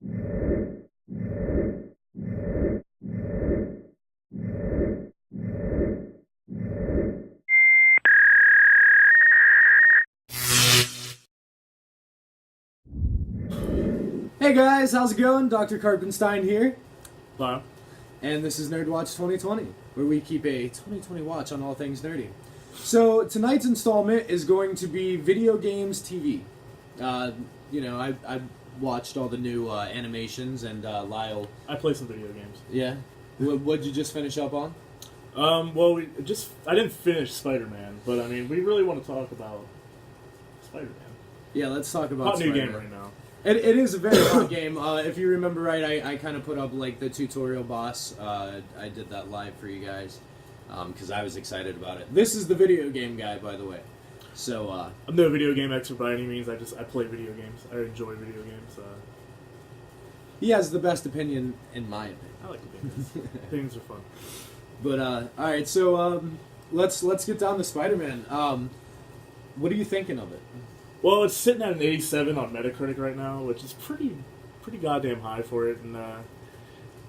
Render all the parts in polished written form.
Hey guys, how's it going? Dr. Karpenstein here, Wow. and this is Nerd Watch 2020, where we keep a 2020 watch on all things nerdy. So tonight's installment is going to be video games TV. I watched all the new animations, and Lyle. I play some video games. Yeah. What'd you just finish up on? I didn't finish Spider-Man, but I mean, we really want to talk about Spider-Man. Yeah, let's talk about Hot new Spider-Man. game right now. It is a very hot game. If you remember right, I kind of put up like the tutorial boss. I did that live for you guys because I was excited about it. This is the video game guy, by the way. So I'm no video game expert by any means. I play video games. I enjoy video games. he has the best opinion, in my opinion. I like opinions. Opinions are fun. But all right, so let's get down to Spider-Man. What are you thinking of it? Well, it's sitting at an 87 on Metacritic right now, which is pretty goddamn high for it. And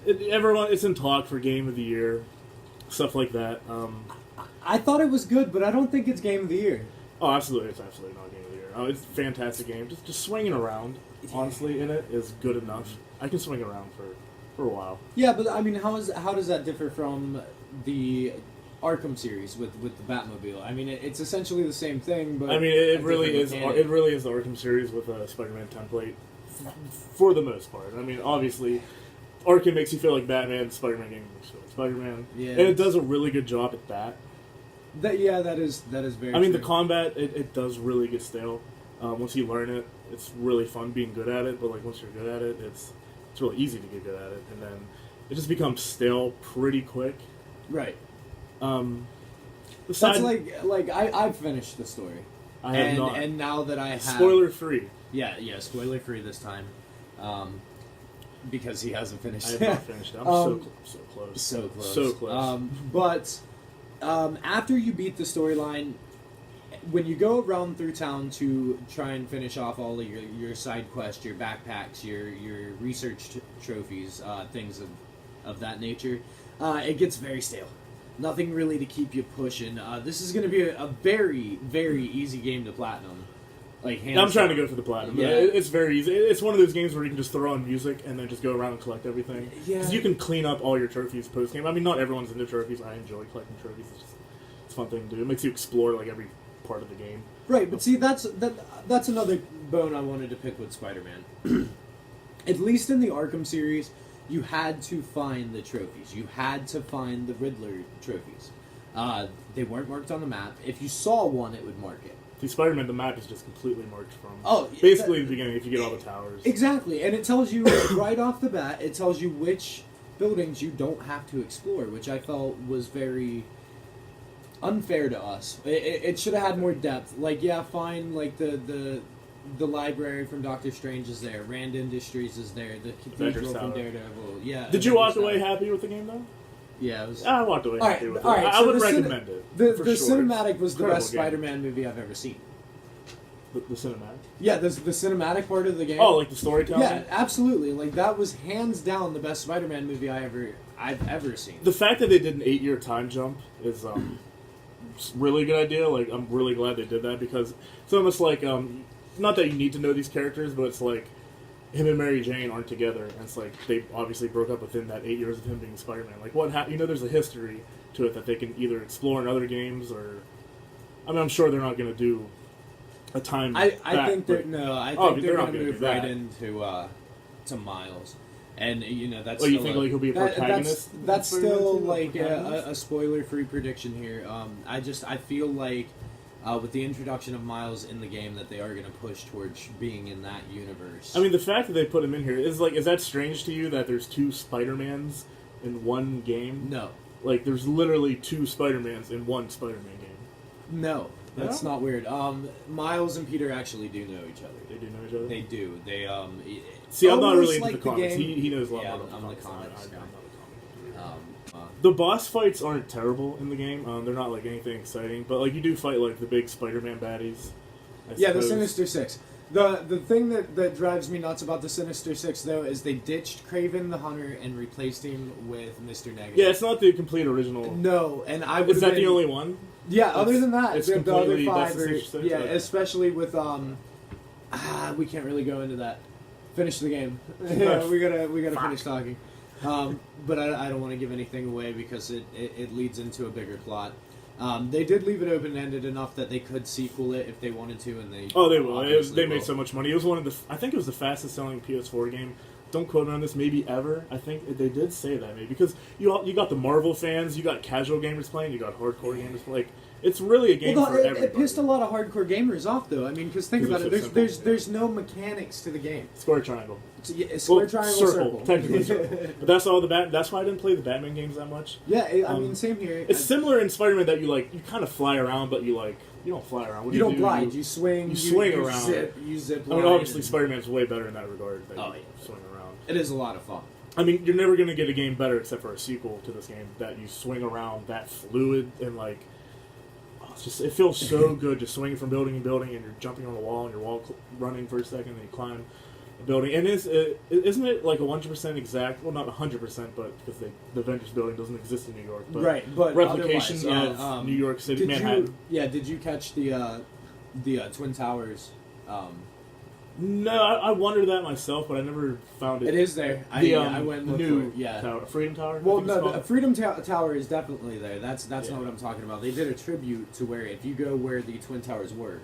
it's in talk for Game of the Year, stuff like that. I thought it was good, but I don't think it's Game of the Year. Oh, absolutely, it's absolutely not Game of the Year. Oh, it's a fantastic game. Just swinging around, honestly, in it is good enough. I can swing around for a while. Yeah, but I mean, how does that differ from the Arkham series with the Batmobile? I mean, it's essentially the same thing, but I mean, it really is. It really is the Arkham series with a Spider-Man template, for the most part. I mean, obviously, Arkham makes you feel like Batman. Spider-Man game makes you feel like Spider-Man, Yeah, and it does a really good job at that. That is very. I mean, true. the combat it does really get stale. Once you learn it, it's really fun being good at it. But like once you're good at it, it's really easy to get good at it, and then it just becomes stale pretty quick. Right. That's like I've finished the story. I have not. And now that I have Spoiler free. Yeah, spoiler free this time, because he hasn't finished. I have not finished it. I'm so close. So close. So close. But after you beat the storyline, when you go around through town to try and finish off all of your side quests, your backpacks, your research trophies, things of that nature, it gets very stale. Nothing really to keep you pushing. This is going to be a very, very easy game to platinum. I'm trying to go for the platinum. Yeah. It's very easy. It's one of those games where you can just throw on music and then just go around and collect everything. Yeah. Because you can clean up all your trophies post game. I mean, not everyone's into trophies. I enjoy collecting trophies. It's a fun thing to do. It makes you explore like every part of the game. Right, but see, that's another bone I wanted to pick with Spider-Man. At least in the Arkham series, you had to find the trophies. You had to find the Riddler trophies. They weren't marked on the map. If you saw one, it would mark it. See, Spider-Man, the map is just completely marked from basically the beginning if you get all the towers. Exactly, and it tells you right off the bat, it tells you which buildings you don't have to explore, which I felt was very unfair to us. It should have had more depth. Like, yeah, fine, like the library from Doctor Strange is there, Rand Industries is there, the cathedral from Daredevil. Yeah. Did you walk away happy with the game though? Yeah, it was. I walked away happy with it. All right, I so would recommend it. The sure. cinematic was the Incredible best game. Spider-Man movie I've ever seen. The cinematic? Yeah, the cinematic part of the game. Oh, like the storytelling? Yeah, absolutely. Like, that was hands down the best Spider-Man movie I've ever seen. The fact that they did an 8-year time jump is really good idea. Like, I'm really glad they did that because it's almost like not that you need to know these characters, but it's like him and Mary Jane aren't together, and it's like they obviously broke up within that 8 years of him being Spider-Man. Like, what happened? You know, there's a history to it that they can either explore in other games or. I mean, I'm sure they're not going to do a time. I think they're going to move right that. into to Miles. And that's. Oh, you think like he'll be a protagonist? That's still like a spoiler-free prediction here. I feel like with the introduction of Miles in the game that they are going to push towards being in that universe. I mean, the fact that they put him in here is that strange to you that there's two Spider-Mans in one game? No. Like there's literally two Spider-Mans in one Spider-Man game. No. That's not weird. Miles and Peter actually do know each other. They do know each other? They do. They See, I'm not really into like the comics. Game, he knows a lot yeah, more about I'm the the comics. comics I'm guy. not a comic reader. The boss fights aren't terrible in the game. They're not like anything exciting, but like you do fight like the big Spider-Man baddies. Yeah, the Sinister Six. The thing that drives me nuts about the Sinister Six, though, is they ditched Kraven the Hunter and replaced him with Mr. Negative. Yeah, it's not the complete original. No, and I would. Is that the only one? Yeah, other than that, it's the other completely- five that's the are. Sinister Six? Yeah, Okay. especially with we can't really go into that. Finish the game. Yeah, we gotta finish talking. But I don't want to give anything away because it leads into a bigger plot. They did leave it open-ended enough that they could sequel it if they wanted to, and they... Oh, they will. obviously They made will. so much money. It was one of the... I think it was the fastest-selling PS4 game. Don't quote me on this, maybe ever. I think they did say that, maybe. Because you got the Marvel fans, you got casual gamers playing, you got hardcore gamers playing. Like, it's really a game for everybody. It pissed a lot of hardcore gamers off, though. I mean, because think about it. Because it's so There's simple, no mechanics to the game. Square triangle. Square, triangle, circle. Technically circle. But that's all the That's why I didn't play the Batman games that much. Yeah, I mean, same here. It's similar in Spider-Man that you kind of fly around, but you don't fly around. What do You you don't do? glide. You swing. You swing you around. You zip. I mean, line, obviously, and- Spider-Man's way better in that regard. That Oh, you yeah. swing around. It is a lot of fun. I mean, you're never going to get a game better except for a sequel to this game that you swing around that fluid and it feels so good just swinging from building to building and you're jumping on the wall and you're running for a second and you climb the building. And isn't it like a 100% exact? Well, not 100%, but because the Avengers building doesn't exist in New York, but Right, but replication otherwise, of New York City, Manhattan. Did you catch the Twin Towers? No, I wondered that myself, but I never found it. It is there. I went and looked new for it. Yeah. tower, Freedom Tower. I Well, think it's no, called. the Freedom Tower is definitely there. That's Yeah. not what I'm talking about. They did a tribute to where if you go where the Twin Towers were.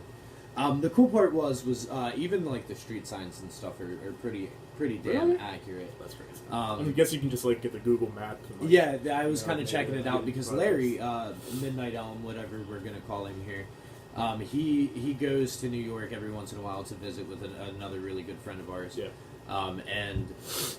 The cool part was even like the street signs and stuff are pretty damn Really? accurate. That's crazy. Um, I guess you can just get the Google map. And, Yeah, I was Yeah, kind of maybe checking it that'd out be because fun. Larry, Midnight Elm, whatever we're gonna call him here, he goes to New York every once in a while to visit with another really good friend of ours. Yeah. And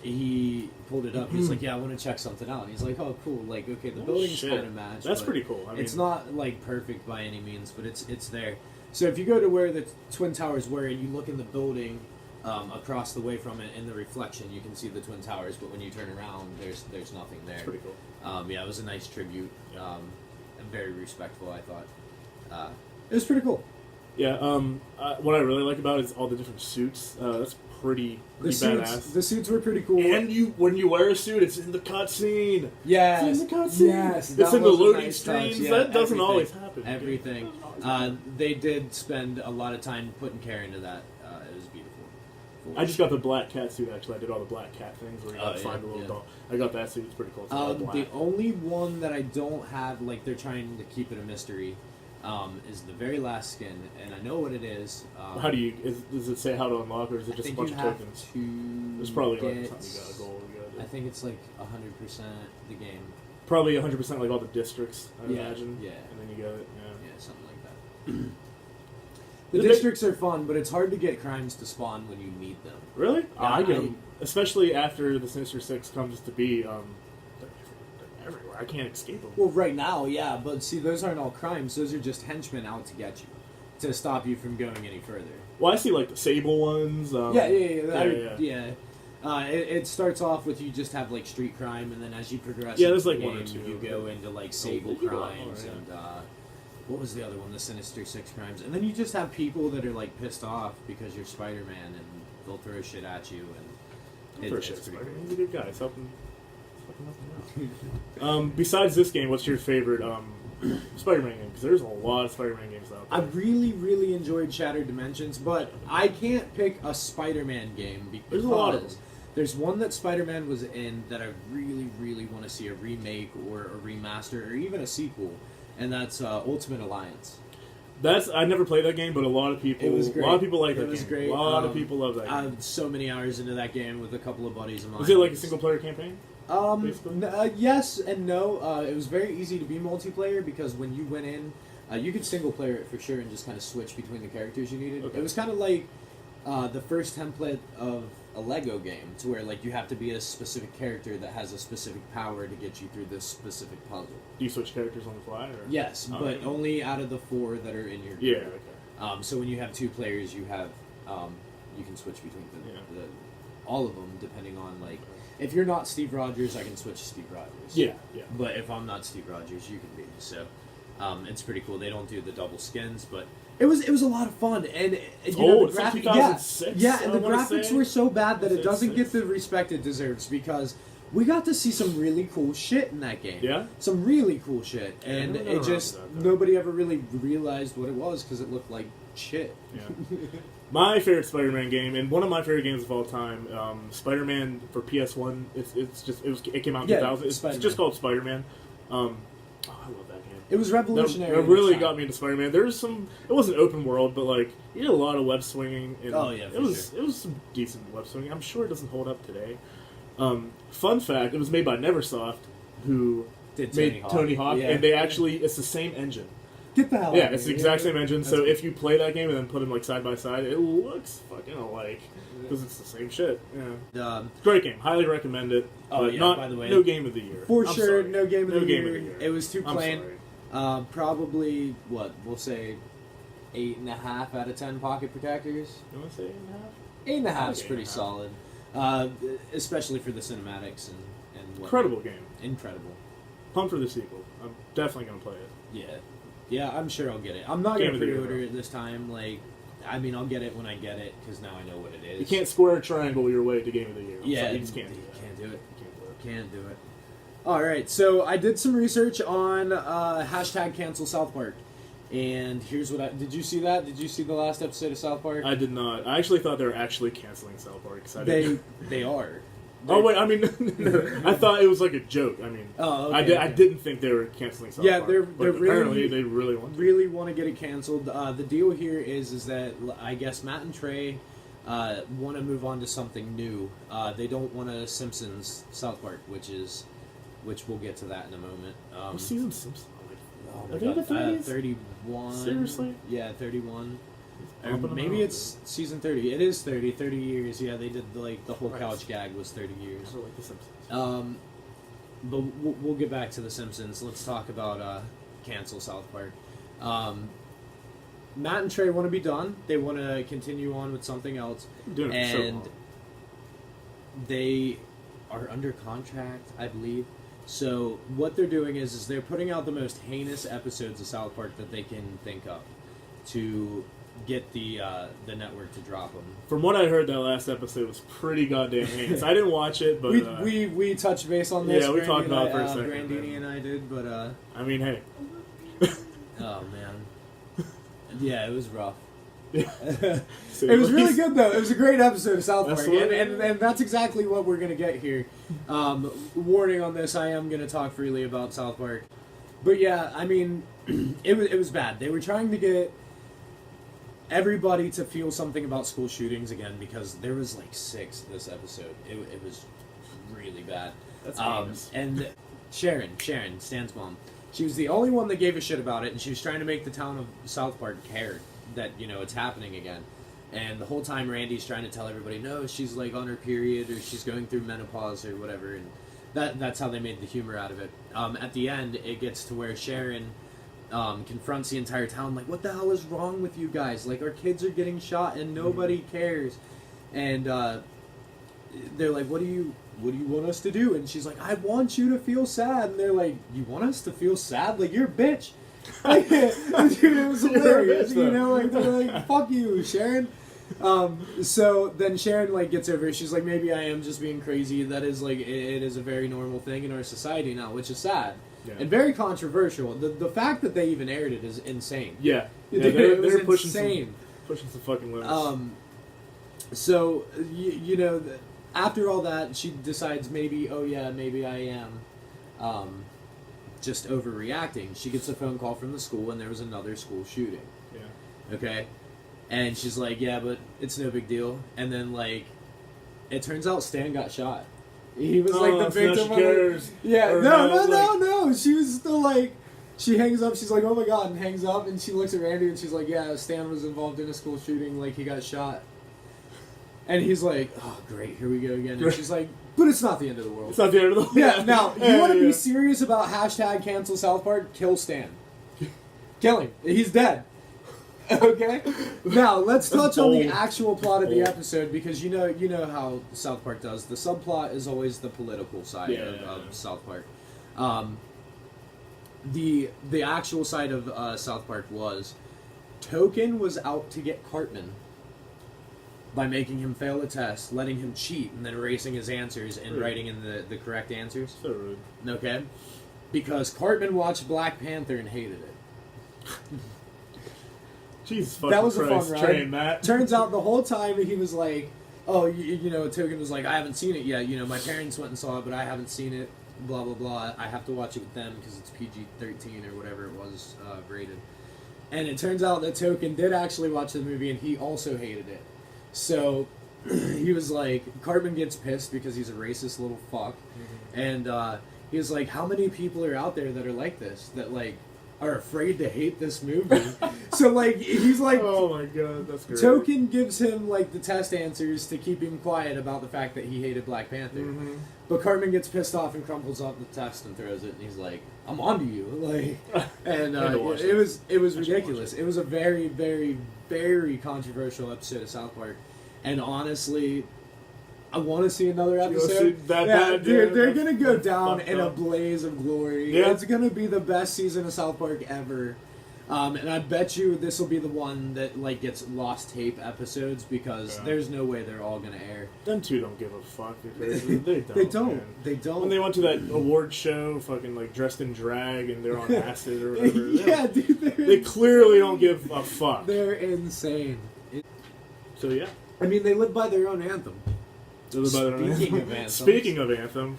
he pulled it up. He's like, "Yeah, I want to check something out." And he's like, "Oh, cool. Like, okay, the Oh, buildings shit. kind of match. That's but pretty cool. I mean, it's not like perfect by any means, but it's there." So if you go to where the Twin Towers were and you look in the building across the way from it, in the reflection, you can see the Twin Towers. But when you turn around, there's nothing there. It's pretty cool. Yeah, it was a nice tribute. And very respectful, I thought. It was pretty cool. Yeah. What I really like about it is all the different suits. That's pretty badass. The suits were pretty cool. And when you wear a suit, it's in the cutscene. Yes, It's in the cutscene. yes, It's that in the was a loading nice touch, screens. yeah, That doesn't everything. always happen. Everything. They did spend a lot of time putting care into that. It was beautiful. I just got the black cat suit. Actually, I did all the black cat things where you Oh, find yeah, the little yeah. doll. I got that suit. It's pretty cool. It's all black. The only one that I don't have, like they're trying to keep it a mystery, is the very last skin, and I know what it is. How do you? Does it say how to unlock, or is it I just a think bunch you of have tokens? to There's probably get, something you got a goal. You I gotta do. think it's like 100% the game. Probably 100% like all the districts. I Yeah, imagine. yeah. And then you get it. Yeah. Yeah, something like that. The The big- districts are fun, but it's hard to get crimes to spawn when you need them. Really? Yeah, I get I- them. Especially after the Sinister Six comes to be. They're everywhere. I can't escape them. Well, right now, yeah, but see, those aren't all crimes. Those are just henchmen out to get you, to stop you from going any further. Well, I see like the Sable ones. Yeah. It starts off with you just have like street crime, and then as you progress, Yeah, into there's, like, the one or game, two. you go into like sable you go up crimes more, and what was the other one? The Sinister Six crimes, and then you just have people that are like pissed off because you're Spider-Man, and they'll throw shit at you, and For it's sure, pretty Spider-Man. cool. He's a good guy. He's helping out. Besides this game, what's your favorite Spider-Man game? Because there's a lot of Spider-Man games out I there. really, really enjoyed Shattered Dimensions, but I can't pick a Spider-Man game because There's a lot of them. there's one that Spider-Man was in that I really, really want to see a remake or a remaster or even a sequel, and that's Ultimate Alliance. I never played that game, but a lot of people. It was great. A lot of people like It that was game. great. A lot of people love that I game. had so many hours into that game with a couple of buddies of mine. Was it like a single-player campaign? basically? Yes and no. It was very easy to be multiplayer because when you went in, you could single player it for sure and just kind of switch between the characters you needed. Okay. It was kind of like the first template of a Lego game, to where like you have to be a specific character that has a specific power to get you through this specific puzzle. Do you switch characters on the fly? Or? Yes, Oh, but okay. only out of the 4 that are in your group. Yeah. Okay. So when you have 2 players, you have you can switch between all of them depending on like if you're not Steve Rogers, I can switch to Steve Rogers. Yeah. Yeah. But if I'm not Steve Rogers, you can be. So it's pretty cool. They don't do the double skins, but It was a lot of fun, and you know, old. the It's like graphic, 2006, yeah, and I the wanna graphics say. were so bad that it doesn't get 2006. the respect it deserves because we got to see some really cool shit in that game. Yeah? Some really cool shit, and never got it around just to that, though. nobody ever really realized what it was because it looked like shit. Yeah. My favorite Spider-Man game, and one of my favorite games of all time, Spider-Man for PS1. It came out in Yeah, 2000. It's Spider-Man. just called Spider-Man. I love that game. It was revolutionary. That at the really time. got me into Spider-Man. There was some. It wasn't open world, but like you did a lot of web swinging. And Oh, yeah, for it was sure. it was some decent web swinging. I'm sure it doesn't hold up today. Fun fact: it was made by NeverSoft, who Did made Tony Hawk, Yeah. and they actually it's the same engine. Get the hell Yeah, out it's of the here. exact same engine. That's So cool. if you play that game and then put them like side by side, it looks fucking alike because it's the same shit. Yeah, great game. Highly recommend it. Oh, but yeah, not by the way. no game of the year For I'm sure, sorry. no game of the game year. It was too I'm plain. sorry. Probably what we'll say, 8.5 out of 10 pocket protectors. You want to say 8.5? 8.5 is Okay, pretty 8.5. solid, especially for the cinematics and whatnot. Incredible game. Incredible. Pumped for the sequel. I'm definitely gonna play it. Yeah, I'm sure I'll get it. I'm not Game gonna of the year, pre-order though. it this time. Like, I mean, I'll get it when I get it because now I know what it is. You can't square a triangle your way to game of the year. I'm Yeah, sorry, you just can't do you that. can't do it. You can't do it. Can't do it. All right, so I did some research on hashtag cancel South Park, and here's what I did. You see that? Did you see the last episode of South Park? I did not. I actually thought they were actually canceling South Park. 'Cause I They didn't- they are. Oh wait, I mean, no, I thought it was like a joke. I mean, Oh, I okay, did. okay. I didn't think they were canceling South Yeah, Park. they're but really- apparently they really want to. Really want to get it canceled. The deal here is that I guess Matt and Trey want to move on to something new. They don't want a Simpsons South Park, which we'll get to that in a moment. What season Simpsons? Oh Are my they in the God, 30s? 31. Seriously? Yeah, 31. Or Bumping them maybe out. it's season 30. It is 30 years. Yeah, they did the whole Christ. couch gag was 30 years. I like the Simpsons. But we'll get back to the Simpsons. Let's talk about cancel South Park. Matt and Trey want to be done. They want to continue on with something else, I'm doing it for so and long. they are under contract, I believe. So what they're doing is they're putting out the most heinous episodes of South Park that they can think of to get the network to drop them. From what I heard, that last episode was pretty goddamn heinous. I didn't watch it, but We touched base on this. Yeah, we Brandini talked about it and for a I- second, Brandini man. and I did, but I mean, hey, oh man, yeah, it was rough. yeah. It was really good though. It was a great episode of South Park, Absolutely. and that's exactly what we're gonna get here. Warning on this: I am gonna talk freely about South Park, but yeah, I mean, it was bad. They were trying to get everybody to feel something about school shootings again because there was like 6 this episode. It was really bad. That's heinous. And Sharon, Stan's mom, she was the only one that gave a shit about it, and she was trying to make the town of South Park care that, you know, it's happening again. And the whole time Randy's trying to tell everybody, no, she's like on her period or she's going through menopause or whatever, and that's how they made the humor out of it. At the end, it gets to where Sharon confronts the entire town, like, what the hell is wrong with you guys? Like, our kids are getting shot and nobody cares. And they're like, what do you want us to do? And she's like, I want you to feel sad. And they're like, you want us to feel sad? Like, you're a bitch. Like, dude, it was hilarious. You're a bitch, You know, like, they're like, fuck you, Sharon. So then Sharon, like, gets over it. She's like, maybe I am just being crazy. That is, like, it is a very normal thing in our society now, which is sad. Yeah. And very controversial. The fact that they even aired it is insane. Yeah, Dude, they're, it was they're pushing insane. pushing some fucking limits. So, you know, after all that, she decides maybe, oh yeah, maybe I am just overreacting. She gets a phone call from the school, and there was another school shooting. Yeah. Okay? And she's like, yeah, but it's no big deal. And then, like, it turns out Stan got shot. He was, like, the so now victim she of it. cares. Yeah, Or no. She was still, like... She hangs up, she's like, oh my god, and hangs up, and she looks at Randy, and she's like, yeah, Stan was involved in a school shooting, like, he got shot. And he's like, oh, great, here we go again. And she's like, but it's not the end of the world. It's not the end of the world. Yeah, now, you want to yeah. be serious about hashtag cancel South Park? Kill Stan. Kill him. He's dead. Okay? Now, let's touch on the bold. actual plot of the Bold. episode, because you know how South Park does. The subplot is always the political side of South Park. The actual side of South Park was Token was out to get Cartman by making him fail a test, letting him cheat, and then erasing his answers and Rude. writing in the correct answers. So rude. Okay? Because Cartman watched Black Panther and hated it. Jesus fucking That was a Christ, fun ride. train Matt. Turns out the whole time he was like, oh, you know, Token was like, I haven't seen it yet. You know, my parents went and saw it, but I haven't seen it. Blah, blah, blah. I have to watch it with them because it's PG-13 or whatever it was rated. And it turns out that Token did actually watch the movie and he also hated it. So he was like, Cartman gets pissed because he's a racist little fuck. Mm-hmm. And he was like, how many people are out there that are like this? That, like, are afraid to hate this movie? So, like, he's like... Oh my god, that's great. Token gives him, like, the test answers to keep him quiet about the fact that he hated Black Panther. Mm-hmm. But Cartman gets pissed off and crumples up the test and throws it, and he's like, I'm onto you. Like, and it was ridiculous. It was a very, very, very controversial episode of South Park. And honestly, I want to see another episode. They're going to go down in a blaze of glory. Yeah. It's going to be the best season of South Park ever. And I bet you this will be the one that, like, gets lost tape episodes because there's no way they're all going to air. Them two don't give a fuck because they don't. They don't. Man. They don't. When they went to that award show, fucking like dressed in drag and they're on acid or whatever. Yeah, dude. They clearly don't give a fuck. They're insane. So yeah. I mean, they live by their own anthem. Speaking of Anthem. Speaking of Anthem,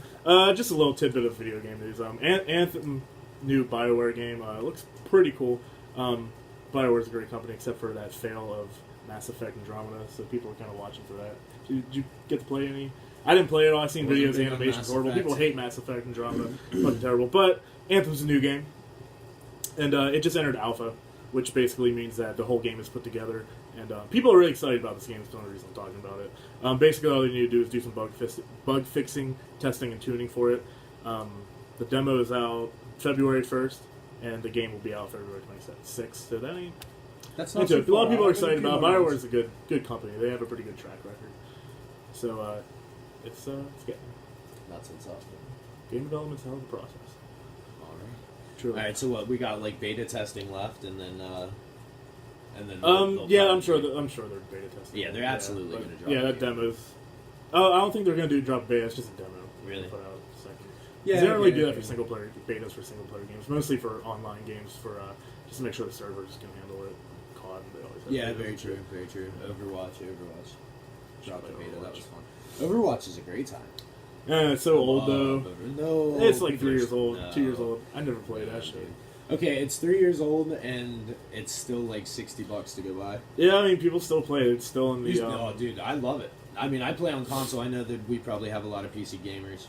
just a little tidbit of video game news. Anthem, new BioWare game, looks pretty cool. BioWare's a great company, except for that fail of Mass Effect Andromeda, so people are kind of watching for that. Did you get to play any? I didn't play it all. I've seen videos, the animation's horrible. People hate Mass Effect Andromeda. Fucking terrible. But Anthem's a new game, and it just entered alpha, which basically means that the whole game is put together. And people are really excited about this game. That's the only reason I'm talking about it. Basically, all you need to do is do some bug fixing, testing, and tuning for it. The demo is out February 1st, and the game will be out February 26th. So that ain't... That's not a lot of people are out. excited about it. BioWare is a good company. They have a pretty good track record. So it's getting... That's what's up. Game development's a hell of a process. All right, so what, we got, like, beta testing left, and then yeah, I'm sure they're beta testing. Yeah, they're absolutely going to drop. Yeah, that demo's. Oh, I don't think they're going to do drop beta. It's just a demo. Really? Put out second. Yeah, they don't really do that for single player betas for single player games. Mostly for online games for just to make sure the servers can handle it. COD, they always have Yeah, betas. very true, very true. Overwatch. Dropped a beta. Overwatch. That was fun. Overwatch is a great time. Yeah, it's so old though. No, It's like 3 people years old, no. 2 years old. I never played No, that shit. dude. Okay, it's 3 years old and it's still like $60 to go buy. Yeah, I mean people still play it. It's still in the. No, dude, I love it. I mean, I play on console. I know that we probably have a lot of PC gamers,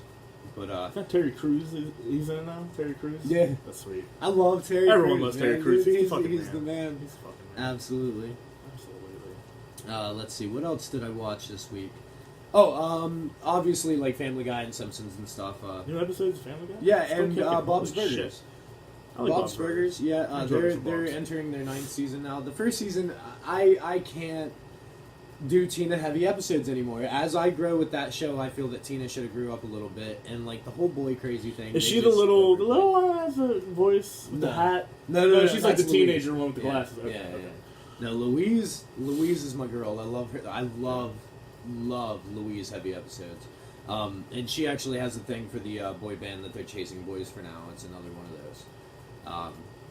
but I thought Terry Crews he's in it now. Terry Crews. Yeah, that's sweet. I love Terry. Everyone Crews, loves Terry man. Crews. Dude, He's the fucking he's man. the man. He's the fucking man. Absolutely. Absolutely. Let's see, what else did I watch this week? Oh, obviously like Family Guy and Simpsons and stuff. New episodes of Family Guy? Yeah, Still and kicking. Bob's Holy Burgers. shit. I like Bob's Burgers, yeah, I enjoy they're some Bob's. entering their 9th season now. The first season, I can't do Tina heavy episodes anymore. As I grow with that show, I feel that Tina should have grew up a little bit, and like the whole boy crazy thing. Is they she the just little overplayed. one that has the voice with the No. hat? No, she's like the that's teenager Louise. one with the Yeah, glasses. Okay, yeah. okay. No, Louise is my girl. I love her. I love Louise heavy episodes. And she actually has a thing for the boy band that they're chasing boys for now. It's another one of those.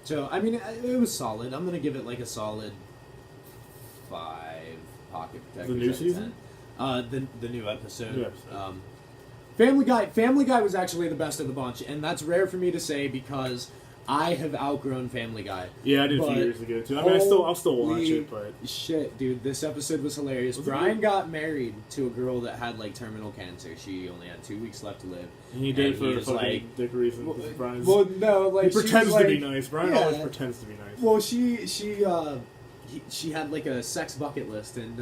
So, I mean, it was solid. I'm going to give it like a solid 5 pocket protectors. The new out of season? 10. The new episode. New episode. Family Guy was actually the best of the bunch, and that's rare for me to say because I have outgrown Family Guy. Yeah, I did a But few years ago too. I mean, I'll still watch holy it, but shit, dude, this episode was hilarious. Was it Brian good? got married to a girl that had like terminal cancer. She only had 2 weeks left to live. and he did And it for he a was fucking like- dick reason. 'Cause Brian's, Well, no, like he she was pretends to be like- nice. Brian yeah. always pretends to be nice. Well, she had like a sex bucket list, and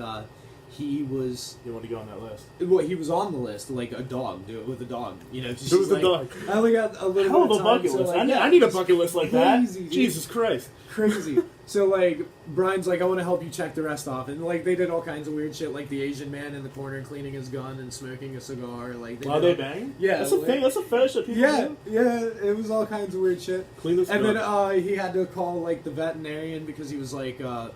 he was. You want to go on that list? Well, he was on the list, like a dog. Do it with a dog. You know, just Do it with a like, dog. I only got a little Hell bit of of a time, bucket so, list. like, I need a bucket list like that. crazy, dude. Jesus Christ. Crazy. So, like, Brian's like, I want to help you check the rest off. And, like, they did all kinds of weird shit, like the Asian man in the corner cleaning his gun and smoking a cigar. Like, While they bang? Yeah. That's a thing. That's a fetish that people do. Yeah, it was all kinds of weird shit. Clean this And gun. then he had to call, like, the veterinarian because he was like, oh,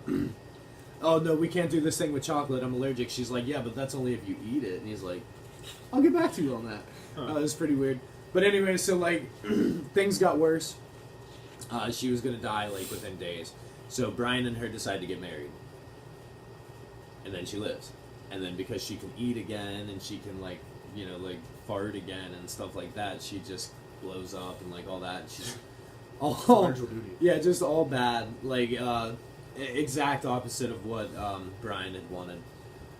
no, we can't do this thing with chocolate. I'm allergic. She's like, yeah, but that's only if you eat it. And he's like, I'll get back to you on that. Huh. It was pretty weird. But anyway, so, like, things got worse. She was going to die, like, within days. So Brian and her decide to get married. And then she lives. And then because she can eat again and she can, like, you know, like, fart again and stuff like that, she just blows up and, like, all that. She's all... Financial duty. Yeah, just all bad. Like, exact opposite of what Brian had wanted.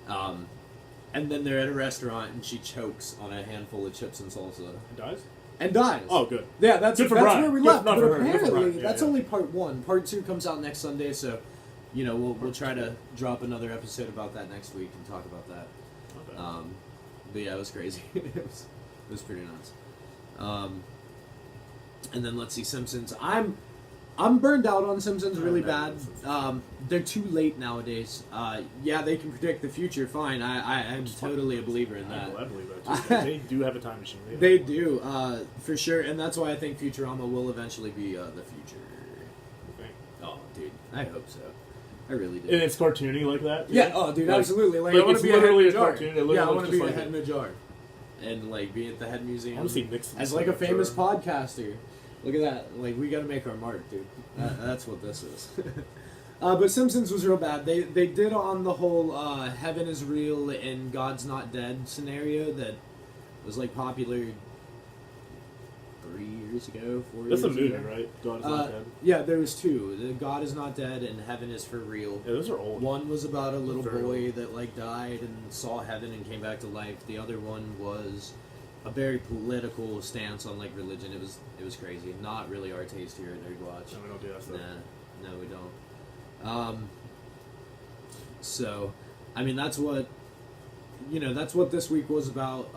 And then they're at a restaurant and she chokes on a handful of chips and salsa. And dies? And dies. Oh, good. Yeah, that's Good for that's Brian. where we Good- left. not But for her, good for apparently, Brian. Yeah, that's yeah. only part 1. Part 2 comes out next Sunday, so, you know, we'll try to drop another episode about that next week and talk about that. Okay. But yeah, it was crazy. it was pretty nuts. And then let's see, Simpsons. I'm burned out on Simpsons really bad. They're too late nowadays. Yeah, they can predict the future. Fine, I'm totally a believer in that. I believe that too. They do have a time machine. They do, for sure, and that's why I think Futurama will eventually be the future. Okay. Oh, dude, I hope so. I really do. And it's cartoony like that? Yeah, oh, dude, Like- absolutely. Like, like I want it's to be a head in literally a a jar. cartoon. It literally Yeah, I looks want to be just a like head it. in a jar, and like be at the head museum. I want to see Nixon. as like a famous podcaster. Look at that. Like, we got to make our mark, dude. That's what this is. But Simpsons was real bad. They did on the whole heaven is real and God's not dead scenario that was like popular 3 years ago, 4 That's years a movie, ago. right? God is not dead. Yeah, there was 2. The God is not dead and heaven is for real. Yeah, those are old. One was about a little Very boy old. that like died and saw heaven and came back to life. The other one was a very political stance on like religion. It was crazy. Not really our taste here at Nerd Watch. No, we don't do that stuff. Nah, no, we don't. So, I mean, that's what this week was about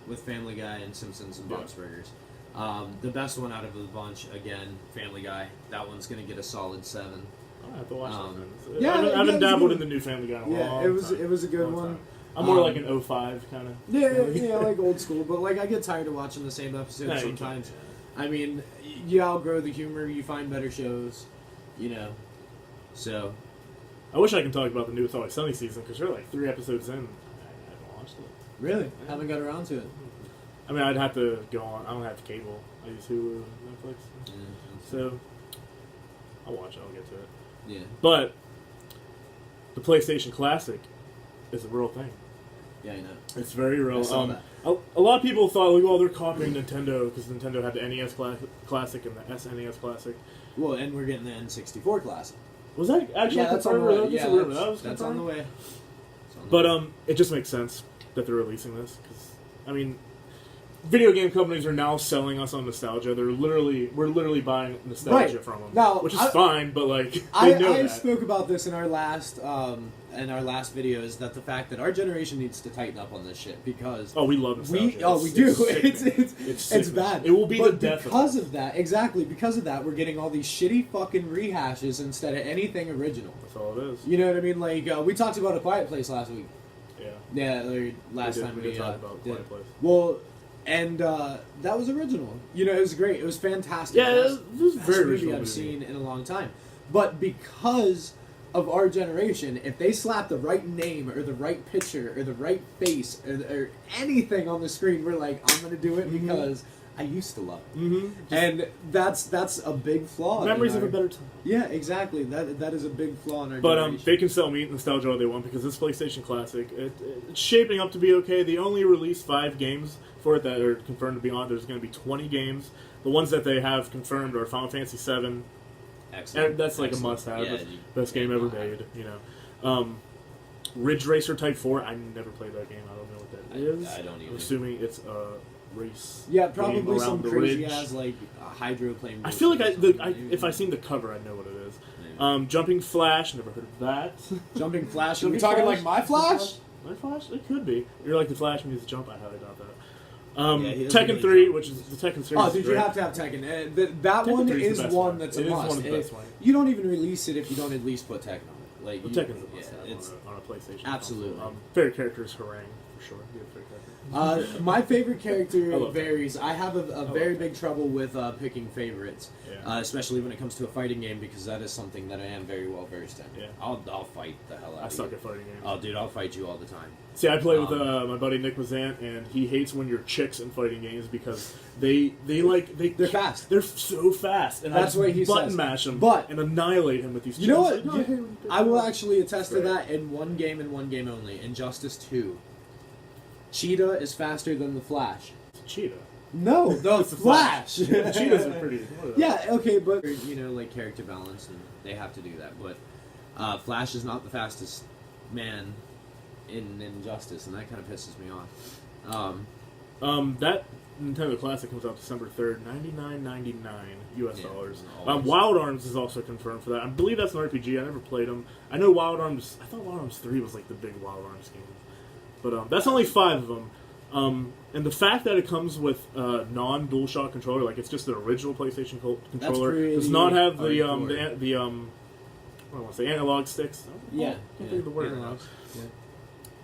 with Family Guy and Simpsons and Yeah. Bob's Burgers. The best one out of the bunch, again, Family Guy. That one's gonna get a solid 7. I have to watch that. Then. yeah, I haven't, yeah, I haven't it was dabbled good. in the new Family Guy in a Yeah, long it was time. it was a good Long one. time. I'm more like an 05 kind of. Yeah, like old school, but like I get tired of watching the same episodes Yeah, you sometimes. can, I mean, you outgrow the humor, you find better shows, you know. So, I wish I could talk about the new It's Always Sunny season because they're like 3 episodes in. I haven't watched it. really, haven't got around to it. I mean, I'd have to go on. I don't have cable. I use Hulu, Netflix. So I'll watch it. I'll get to it. Yeah. But the PlayStation Classic is a real thing. Yeah, I know. It's very real. I saw that. A lot of people thought, like, well, they're copying Nintendo because Nintendo had the NES Classic and the SNES Classic. Well, and we're getting the N64 Classic. Was that actually Yeah, that's on the confirmed? way. Or Yeah, a rumor? That was that's on confirmed? the way. It's on the But way. it just makes sense that they're releasing this because, I mean, video game companies are now selling us on nostalgia. We're literally buying nostalgia Right. from them, Now, which is I- fine. But like, they I know that. spoke about this in our last video, is that the fact that our generation needs to tighten up on this shit because Oh, we love nostalgia. we do. It's sickening. It's sickening. bad. It will be but the death because of of that. Exactly because of that, we're getting all these shitty fucking rehashes instead of anything original. That's all it is. You know what I mean? Like we talked about A Quiet Place last week. Yeah. Yeah, or last time we we did talk about did. Quiet Place. Well, and that was original. You know, it was great. It was fantastic. Yeah, Best- it was best very movie original I've movie. seen in a long time. But because of our generation, if they slap the right name or the right picture or the right face or anything on the screen, we're like, I'm gonna do it because I used to love it. Mm-hmm. And that's a big flaw. in Memories of our- a better time. Yeah, exactly. That is a big flaw in our But generation. they can sell me nostalgia all they want because this PlayStation Classic, it's shaping up to be okay. They only released 5 games for it that are confirmed to be on. There's going to be 20 games. The ones that they have confirmed are Final Fantasy VII. Excellent. And that's like Excellent. a must-have. Yeah, Best game ever made. You know, Ridge Racer Type 4. I never played that game. I don't know what that is. I don't either. I'm assuming it's a race. Yeah, game probably around some the crazy ridge. ass like hydroplane. I feel like motion or something. if I seen the cover, I'd know what it is. Yeah. Jumping Flash, never heard of that. Jumping Flash. Are we Jumping talking Flash? like my Flash? My Flash? It could be. You're like the Flash and he's jump. I highly doubt that. Yeah, he doesn't Tekken really 3, jump. which is the Tekken series. Oh, is dude, you great. have to have Tekken. That Tekken one 3 is is the best one one. that's It a is must. one of the best ones. You don't even release it if you don't at least put Tekken on it. Like Well, you, Tekken's a must have it's on a PlayStation. absolutely. console. Favorite character is Harangue, for sure. You have a favorite character? My favorite I character love varies. I have a very that. big trouble with picking favorites, Yeah. especially when it comes to a fighting game, because that is something that I am very well versed in. Yeah. I'll fight the hell out I of suck you. at fighting games. Oh, dude, I'll fight you all the time. See, I play with Um, my buddy Nick Mazant, and he hates when you're chicks in fighting games because they're fast. They're so fast, and That's I what he button says. mash him, But- and annihilate him with these. You know chicks. what? Like, no, I hate when you pick I will them up. actually attest to Right. that in one game and one game only. Injustice 2. Cheetah is faster than the Flash. It's a cheetah. No, the It's the Flash. The cheetahs are pretty. Yeah, okay, but like character balance, and they have to do that. But Flash is not the fastest man in Injustice, and that kind of pisses me off. That Nintendo Classic comes out December 3rd, $99.99 US Yeah, dollars. always. Wild Arms is also confirmed for that. I believe that's an RPG. I never played them. I know Wild Arms. I thought Wild Arms 3 was like the big Wild Arms game, but that's only 5 of them. And the fact that it comes with non-DualShock controller, like it's just the original PlayStation controller, pretty does not have the hardcore. what do I want to say, analog sticks. Yeah, can't think of the word right now. analogs, yeah.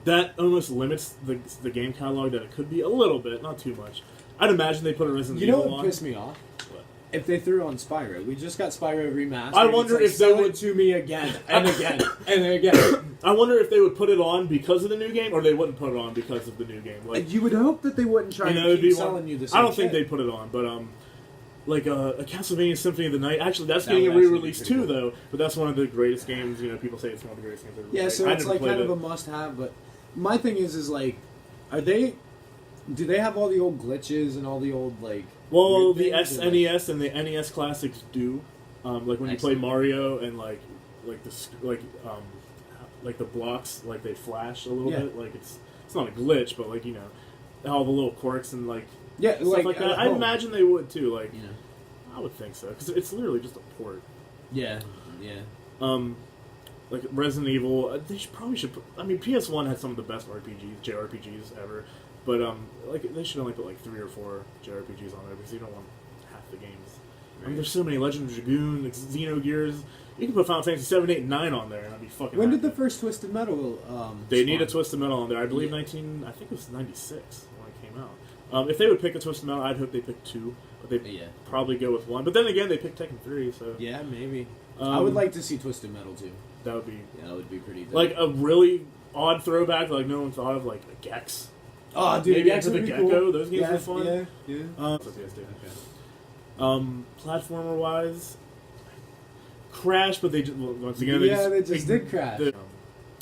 That almost limits the game catalog that it could be a little bit, not too much. I'd imagine they put a Resident You know Evil what on. pissed me off? What? If they threw on Spyro. We just got Spyro remastered. I wonder It's if they sell would- it to me again and again and again. I wonder if they would put it on because of the new game, or they wouldn't put it on because of the new game. Like, You would hope that they wouldn't try it'd to be keep one- selling you the same I don't think shit. they'd put it on, but like a Castlevania Symphony of the Night. Actually, that's That getting a would actually be re-release pretty too, cool. though. But that's one of the greatest games. People say it's one of the greatest games ever. Yeah, made. so I it's never like played kind of it. a must-have. But my thing is like, do they have all the old glitches and all the old like? Well, weird the things, or, SNES and the NES classics do. Like when you play Excellent. Mario and like the blocks, like they flash a little Yeah. bit. Like it's not a glitch, but all the little quirks and Yeah, stuff like that. I oh, imagine they would too. Like You know. I would think so because it's literally just a port. Yeah. Like Resident Evil, they probably should. I mean, PS1 had some of the best JRPGs ever, but they should only put like 3 or 4 JRPGs on there because you don't want half the games. I mean, there's so many Legend of Dragoon, like Xenogears. You can put Final Fantasy 7, 8, and 9 on there, and I'd be fucking. When did happy. the first Twisted Metal? They need a spawn? Twisted Metal on there. I believe Yeah. I think it was 96 when it came out. If they would pick a Twisted Metal, I'd hope they pick 2, but they'd Yeah. probably go with 1. But then again, they picked Tekken 3, so Yeah, maybe. I would like to see Twisted Metal too. that would be Yeah, that would be pretty. Dope. like a really odd throwback, like no one thought of, like a Gex. oh, dude, maybe Gex Enter would the be Gecko, cool. those games yeah, were fun. Yeah. That's what PS2. Platformer wise, Crash, but they just once again Yeah, they just did Crash. The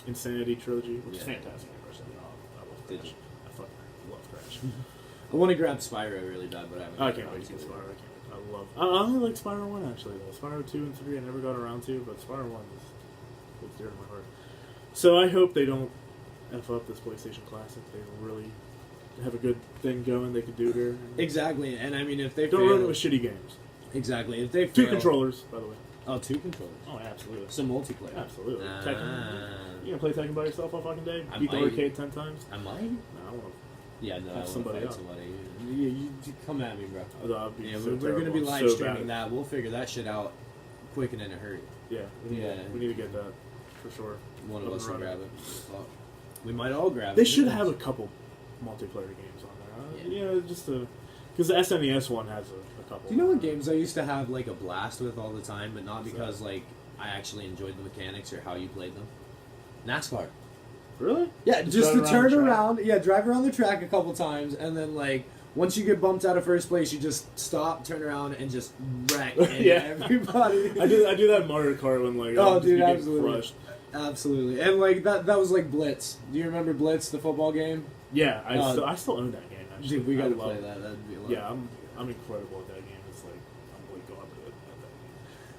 Insanity trilogy, which is Yeah. fantastic. I love Did Crash. you? I fucking love Crash. I want to grab Spyro really bad, but I haven't. I can't wait to get Spyro. I only like Spyro 1 actually though. Spyro 2 and 3 I never got around to, but Spyro 1 is dear to my heart. So I hope they don't F up this PlayStation Classic. They really have a good thing going they could do here. Exactly, and I mean, if they Don't fail, ruin it with shitty games. exactly, if they 2 fail, controllers, by the way. Oh, 2 controllers. Oh, absolutely. Some multiplayer. Absolutely. Ah. Tekken. You gonna play Tekken by yourself all fucking day? I Beat the might. arcade 10 times? I might. No, I want Yeah, no, I Have want somebody to fight up. somebody. You come at me, bro. to. I'd be Yeah, so we're going to be terrible. live So streaming bad. that. We'll figure that shit out quick and in a hurry. Yeah, we need to get that for sure. One Up of us will and grab running. it. Fuck. We might all grab it. They should Who have a knows? couple multiplayer games on there. Yeah. Just to because the SNES one has a couple. Do you know what games I used to have like a blast with all the time, but not because like I actually enjoyed the mechanics or how you played them? NASCAR. Really? Yeah, Just just drive to around turn the track? around. Yeah, drive around the track a couple times, and then like once you get bumped out of first place, you just stop, turn around, and just wreck Yeah. everybody. I do that in Mario Kart when like Oh, I'll just dude, be getting absolutely. crushed. Absolutely, and like that was like Blitz. Do you remember Blitz, the football game? Yeah, Uh, I still own that game. Actually, Dude, we I gotta love play it. that. That'd be a lot. Yeah, I'm incredible at that game. It's like I'm really god at that game.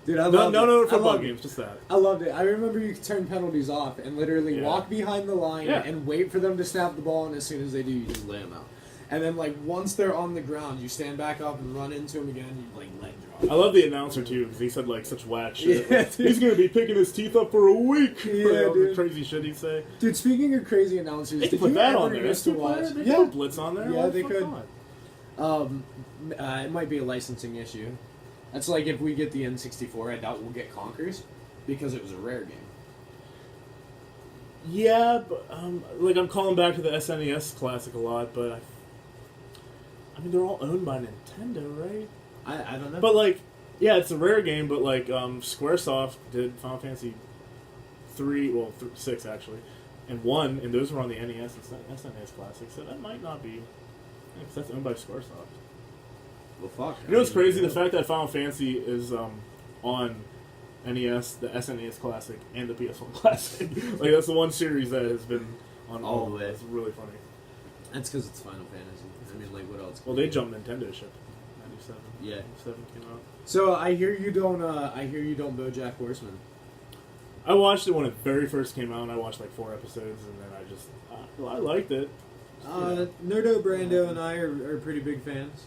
Dude, I No, loved it. no I football loved it. games, just that. I loved it. I remember you could turn penalties off and literally Yeah. walk behind the line Yeah. and wait for them to snap the ball, and as soon as they do, you just lay them out. And then, like, once they're on the ground, you stand back up and run into them again, you, like, leg drop I love the announcer too because he said like such whack shit. Yeah, Like, he's gonna be picking his teeth up for a week. Yeah, Like, all the dude. crazy shit he'd say. Dude, speaking of crazy announcers, They did could put you that ever on there. used to watch? They Yeah, could put Blitz on there. Yeah, Why they the fuck could. not? It might be a licensing issue. That's like if we get the N64, I doubt we'll get Conkers because it was a rare game. Yeah, but like I'm calling back to the SNES Classic a lot, but I mean they're all owned by Nintendo, right? I don't know. But like, yeah, it's a rare game, but like SquareSoft did Final Fantasy 6 actually, and 1, and those were on the NES and SNES Classic, so that might not be, because that's owned by SquareSoft. well, fuck. You know what's crazy? The fact that Final Fantasy is on NES, the SNES Classic, and the PS1 Classic. Like, that's the one series that has been on All the way. It's really funny. That's because it's Final Fantasy. I mean, like, what else? Well, they jumped Nintendo ship. 97. Yeah. 97 came out. So I hear you don't. I hear you don't BoJack Horseman. I watched it when it very first came out, and I watched like 4 episodes, and then I just, I liked it. Nerdo Brando and I are pretty big fans.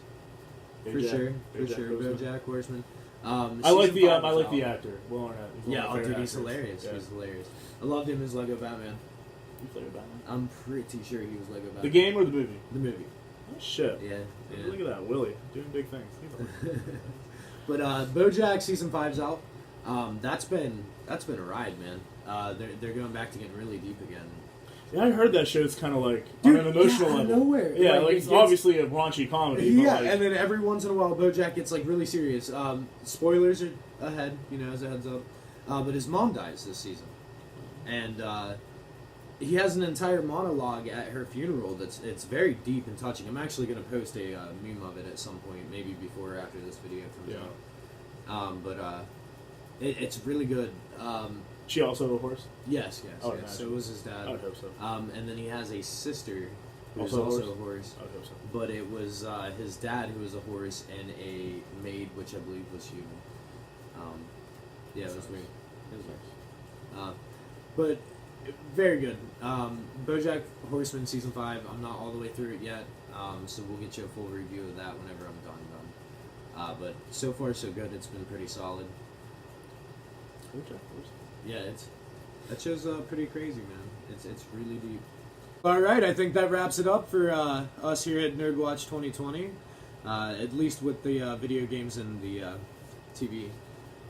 For sure. Horseman. BoJack Horseman. I like the season 5 I is like out. the actor. Will Arnett. He's one Yeah, of my oh, dude, favorite he's actors. hilarious. Yeah. He's hilarious. I loved him as Lego Batman. You played Batman. I'm pretty sure he was Lego Batman. The game or the movie? The movie. Oh shit! Yeah. Look at that, Willie doing big things. He's But BoJack season 5's out. That's been a ride, man. They're going back to getting really deep again. Yeah, I heard that show's kind of like Dude, on an emotional out of level. nowhere. Yeah, Like, like it it's gets- obviously a raunchy comedy. Yeah, but, like, and then every once in a while, BoJack gets like really serious. Spoilers are ahead, as a heads up. But his mom dies this season, and he has an entire monologue at her funeral. It's very deep and touching. I'm actually gonna post a meme of it at some point, maybe before or after this video comes out. But it's really good. she also a horse. Yes. Oh, yes. nice. So was his dad. I would hope so. And then he has a sister who's Also a also horse? a horse. I would hope so. But it was his dad who was a horse and a maid, which I believe was human. Yeah, it was weird. It was weird. But very good. BoJack Horseman season 5. I'm not all the way through it yet, so we'll get you a full review of that whenever I'm done. But so far so good. It's been pretty solid. Yeah, that show's pretty crazy, man. It's really deep. All right, I think that wraps it up for us here at NerdWatch 2020. At least with the video games and the TV.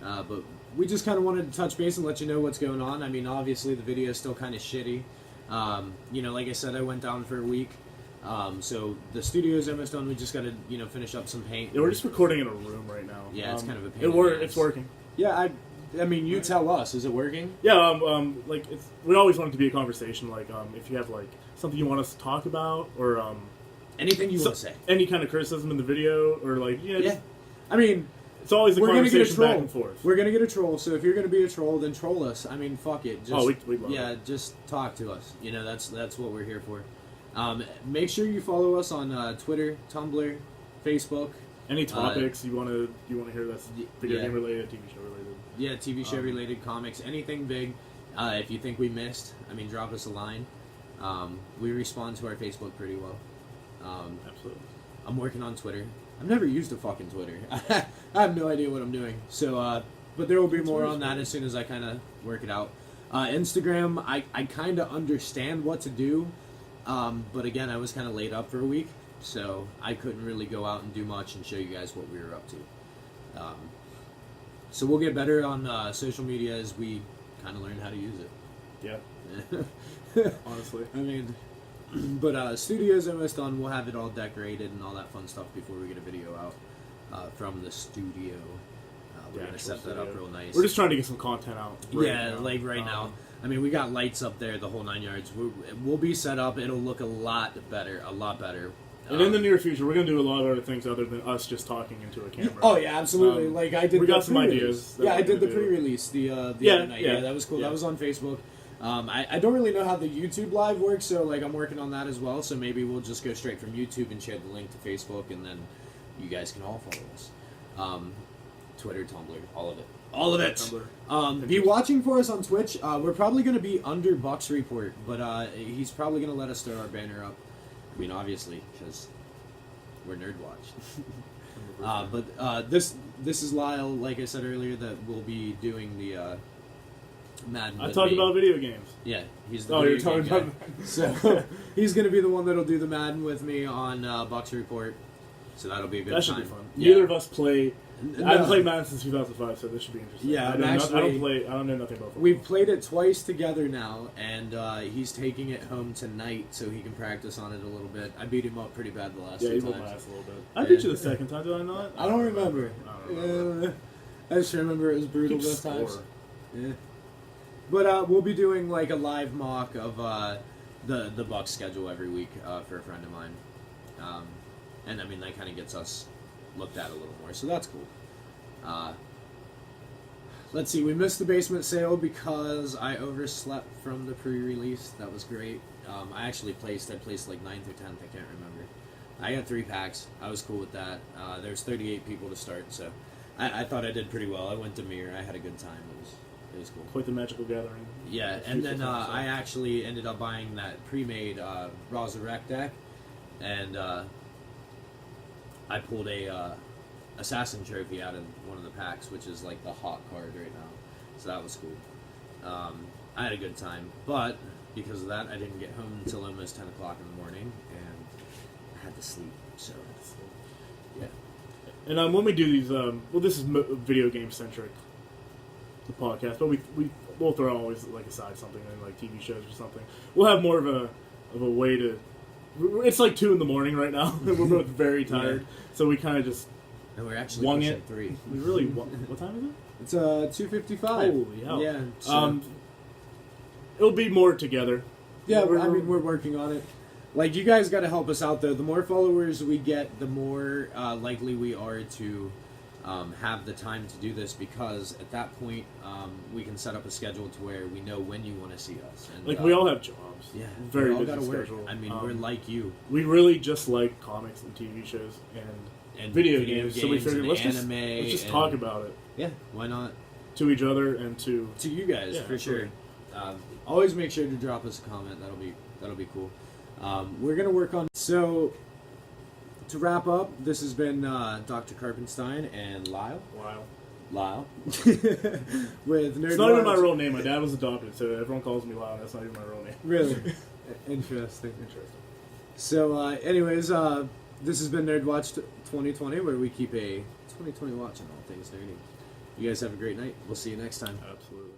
But we just kind of wanted to touch base and let you know what's going on. I mean, obviously the video is still kind of shitty. Like I said, I went down for a week. So the studio's almost done. We just got to finish up some paint. Yeah, we're just recording in a room right now. Yeah, it's kind of a pain It in the work. ass. It's working. Yeah, I mean, you tell us. Is it working? Yeah, like we always want it to be a conversation. Like, if you have like something you want us to talk about, or Anything you want to say. any kind of criticism in the video, or like Yeah. I mean, it's always a we're gonna get a conversation troll. back and forth. We're gonna get a troll. So if you're gonna be a troll, then troll us. I mean, fuck it. Just, we'd love it. just talk to us. That's what we're here for. Make sure you follow us on Twitter, Tumblr, Facebook. Any topics you want to hear that's video yeah. game related, TV show related. Yeah, TV show related, comics, anything big. If you think we missed, drop us a line. We respond to our Facebook pretty well. Absolutely. I'm working on Twitter. I've never used a fucking Twitter. I have no idea what I'm doing. So, but there will be more on that as soon as I kind of work it out. Instagram, I kind of understand what to do. But again, I was kind of laid up for a week. So I couldn't really go out and do much and show you guys what we were up to. So we'll get better on social media as we kind of learn how to use it. Yeah. Honestly. I mean, but studio's almost done. We'll have it all decorated and all that fun stuff before we get a video out from the studio. We're The gonna actual set that up studio. real nice. We're just trying to get some content out. Right now. I mean, we got lights up there, the whole 9 yards. We'll be set up. It'll look a lot better. And in the near future, we're gonna do a lot of other things other than us just talking into a camera. Oh yeah, absolutely. Like I did. We the got some pre-release. ideas that Yeah, I we're did the gonna do. pre-release the Yeah, other night. yeah, Yeah, that was cool. yeah. That was on Facebook. I don't really know how the YouTube live works, so like I'm working on that as well. So maybe we'll just go straight from YouTube and share the link to Facebook, and then you guys can all follow us. Twitter, Tumblr, all of it. Tumblr. Be watching for us on Twitch. We're probably going to be under Buck's report, but he's probably going to let us throw our banner up. I mean, obviously, because we're NerdWatch. But this is Lyle, like I said earlier, that will be doing the Madden. I with talked me. about video games. Yeah, he's the Oh, video you're talking game about guy. So he's going to be the one that'll do the Madden with me on Bucks Report. So that'll be a good That should time. be fun. Yeah. Neither of us play. No. I haven't played Madden since 2005, so this should be interesting. Yeah, I I'm don't play. I don't know nothing about football. We've played it twice together now, and he's taking it home tonight so he can practice on it a little bit. I beat him up pretty bad the last Yeah, two you whooped times. my ass a little bit. I beat you the second time, did I not? I don't remember. I don't remember. I just remember it was brutal Keep both score. times. Yeah. But we'll be doing like a live mock of the Bucks schedule every week for a friend of mine, and I mean that kind of gets us looked at a little more, so that's cool. Let's see, we missed the basement sale because I overslept from the pre-release. That was great. I placed like 9th or 10th, I can't remember. I got 3 packs. I was cool with that. There's 38 people to start, so I thought I did pretty well. I went to Mirror. I had a good time. It was cool. Quite the magical gathering. Yeah, and then I actually ended up buying that pre-made Resurrect deck, and I pulled a Assassin trophy out of one of the packs, which is like the hot card right now. So that was cool. I had a good time, but because of that, I didn't get home until almost 10 o'clock in the morning, and I had to sleep. So yeah. And when we do these, well, this is video game centric, the podcast, but we'll throw always like aside something in like TV shows or something. We'll have more of a way to. It's like 2 a.m. right now, and we're both very tired, so we kind of just. And we're actually Wung pushing it. 3. We really. What time is it? It's 2:55. Holy hell! Yeah. So, It'll be more together. yeah, we're working on it. Like, you guys got to help us out, though. The more followers we get, the more likely we are to have the time to do this, because at that point, we can set up a schedule to where we know when you want to see us. And, Like, we all have jobs. yeah, Very we all busy gotta work. schedule. I mean, we're like you. We really just like comics and TV shows and video games, so we figured and let's anime just and- talk about it Yeah, why not? to each other and to. To you guys, Yeah, for sure. absolutely. Always make sure to drop us a comment. That'll be cool. We're gonna work on. So to wrap up, this has been Dr. Karpenstein and Lyle. Wow. With Nerd It's not even my Watch. real name. My dad was adopted, so everyone calls me Lyle. That's not even my real name. Really interesting. Interesting. So, anyways, this has been Nerd Watch 2020, where we keep a 2020 watch on all things nerdy. You guys have a great night. We'll see you next time. Absolutely.